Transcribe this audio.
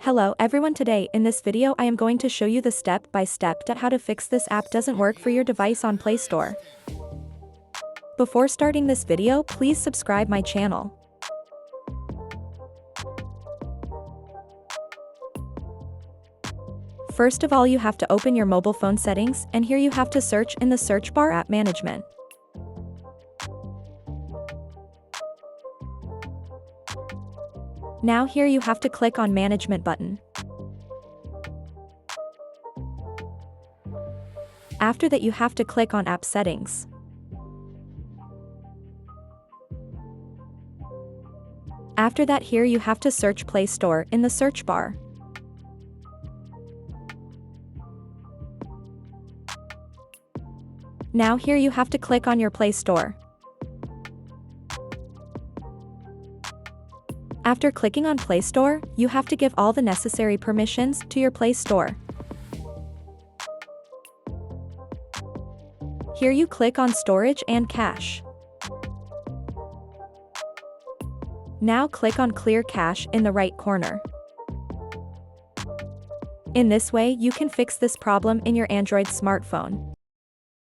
Hello everyone, today in this video I am going to show you the step-by-step how to fix this app doesn't work for your device on Play Store. Before starting this video, please subscribe my channel. First of all, you have to open your mobile phone settings, and here you have to search in the search bar App Management. Now here you have to click on Management button. After that you have to click on App Settings. After that here you have to search Play Store in the search bar. Now here you have to click on your Play Store. After clicking on Play Store, you have to give all the necessary permissions to your Play Store. Here you click on Storage and Cache. Now click on Clear Cache in the right corner. In this way you can fix this problem in your Android smartphone.